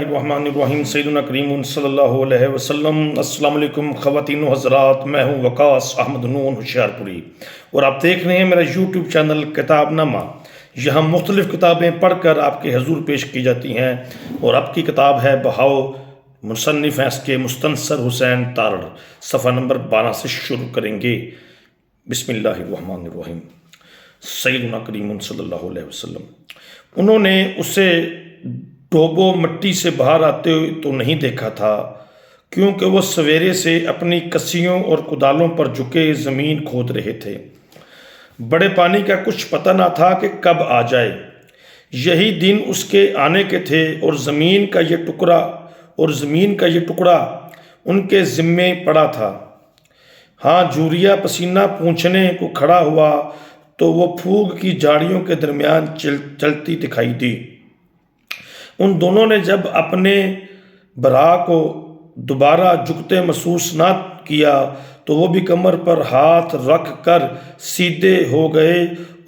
الرحمن الرحیم سیدنا کریم صلی اللہ علیہ وسلم۔ السلام علیکم خواتین و حضرات، میں ہوں وقاص احمد نون ہوشیار پوری اور آپ دیکھ رہے ہیں میرا یوٹیوب چینل کتاب نامہ۔ یہاں مختلف کتابیں پڑھ کر آپ کے حضور پیش کی جاتی ہیں اور آپ کی کتاب ہے بہاؤ، مصنف ہیں اس کے مستنصر حسین تارڑ۔ صفحہ نمبر 12 سے شروع کریں گے۔ بسم اللہ الرحمن الرحیم۔ سیدنا کریم صلی اللہ علیہ وسلم، انہوں نے اسے ڈوبو مٹی سے باہر آتے ہوئے تو نہیں دیکھا تھا، کیونکہ وہ سویرے سے اپنی کسیوں اور کدالوں پر جھکے زمین کھود رہے تھے۔ بڑے پانی کا کچھ پتہ نہ تھا کہ کب آ جائے۔ یہی دن اس کے آنے کے تھے اور زمین کا یہ ٹکڑا ان کے ذمے پڑا تھا۔ ہاں، جوریا پسینہ پونچھنے کو کھڑا ہوا تو وہ پھوگ کی جھاڑیوں کے درمیان چلتی دکھائی دی۔ ان دونوں نے جب اپنے برا کو دوبارہ جھکتے محسوس نہ کیا تو وہ بھی کمر پر ہاتھ رکھ کر سیدھے ہو گئے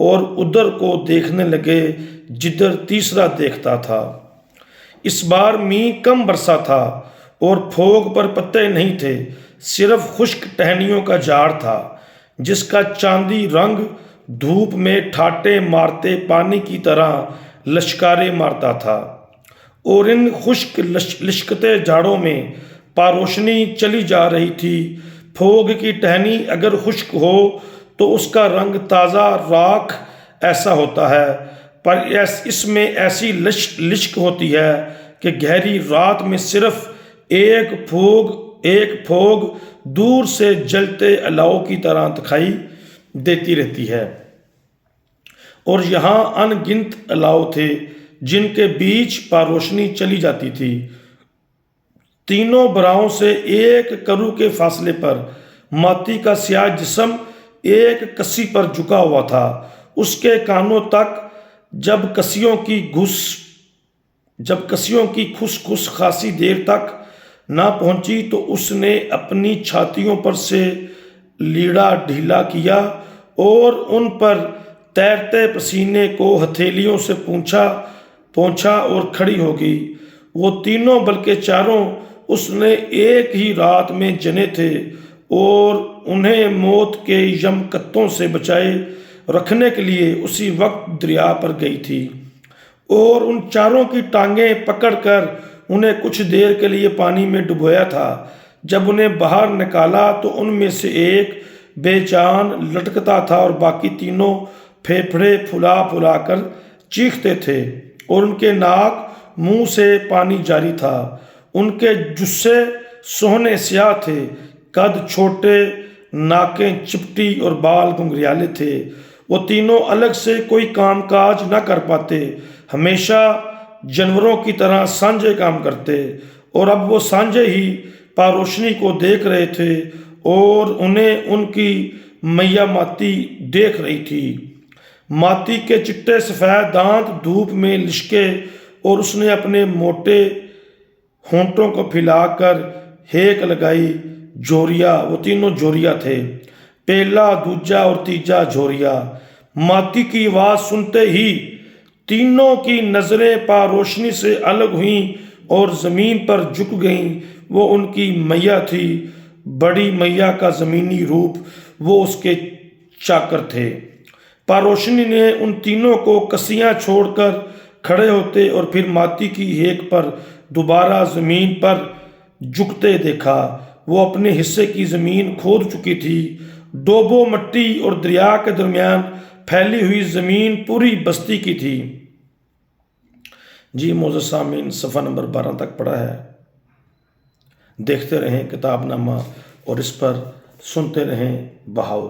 اور ادھر کو دیکھنے لگے جدھر تیسرا دیکھتا تھا۔ اس بار مینہ کم برسا تھا اور پھوگ پر پتے نہیں تھے، صرف خشک ٹہنیوں کا جھاڑ تھا جس کا چاندی رنگ دھوپ میں ٹھاٹے مارتے پانی کی طرح لشکارے مارتا تھا، اور ان خشک لشکتے جھاڑوں میں پاروشنی چلی جا رہی تھی۔ پھوگ کی ٹہنی اگر خشک ہو تو اس کا رنگ تازہ راکھ ایسا ہوتا ہے، پر اس میں ایسی لشک ہوتی ہے کہ گہری رات میں صرف ایک پھوگ دور سے جلتے الاؤ کی طرح دکھائی دیتی رہتی ہے، اور یہاں ان گنت الاؤ تھے جن کے بیچ پاروشنی چلی جاتی تھی۔ تینوں براؤں سے ایک کرو کے فاصلے پر ماتی کا سیاہ جسم ایک کسی پر جھکا ہوا تھا۔ اس کے کانوں تک جب کسیوں کی کھس خاصی دیر تک نہ پہنچی تو اس نے اپنی چھاتیوں پر سے لیڑا ڈھیلا کیا اور ان پر تیرتے پسینے کو ہتھیلیوں سے پونچھا اور کھڑی ہو گئی۔ وہ تینوں بلکہ چاروں اس نے ایک ہی رات میں جنے تھے اور انہیں موت کے یمقتوں سے بچائے رکھنے کے لیے اسی وقت دریا پر گئی تھی، اور ان چاروں کی ٹانگیں پکڑ کر انہیں کچھ دیر کے لیے پانی میں ڈبویا تھا۔ جب انہیں باہر نکالا تو ان میں سے ایک بے جان لٹکتا تھا اور باقی تینوں پھیپھڑے پھلا کر چیختے تھے، اور ان کے ناک منہ سے پانی جاری تھا۔ ان کے جثے سونے سیاہ تھے، قد چھوٹے، ناکیں چپٹی اور بال گھنگریالے تھے۔ وہ تینوں الگ سے کوئی کام کاج نہ کر پاتے، ہمیشہ جانوروں کی طرح سانجھے کام کرتے، اور اب وہ سانجھے ہی پاروشنی کو دیکھ رہے تھے اور انہیں ان کی میاں ماتی دیکھ رہی تھی۔ ماتی کے چٹے سفید دانت دھوپ میں لشکے اور اس نے اپنے موٹے ہونٹوں کو پھیلا کر ہیک لگائی۔ جھوریا، وہ تینوں جھوریا تھے، پہلا، دوجا اور تیجا جھوریا۔ ماتی کی آواز سنتے ہی تینوں کی نظریں پاروشنی سے الگ ہوئیں اور زمین پر جھک گئیں۔ وہ ان کی میاں تھی، بڑی میاں کا زمینی روپ، وہ اس کے چاکر تھے۔ پاروشنی نے ان تینوں کو کسیاں چھوڑ کر کھڑے ہوتے اور پھر ماتی کی ہیک پر دوبارہ زمین پر جھکتے دیکھا۔ وہ اپنے حصے کی زمین کھود چکی تھی۔ ڈوبو مٹی اور دریا کے درمیان پھیلی ہوئی زمین پوری بستی کی تھی۔ جی معزز سامعین، صفحہ نمبر 12 تک پڑھا ہے۔ دیکھتے رہیں کتاب نامہ اور اس پر سنتے رہیں بہاؤ۔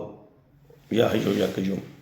یا حی یا قیوم۔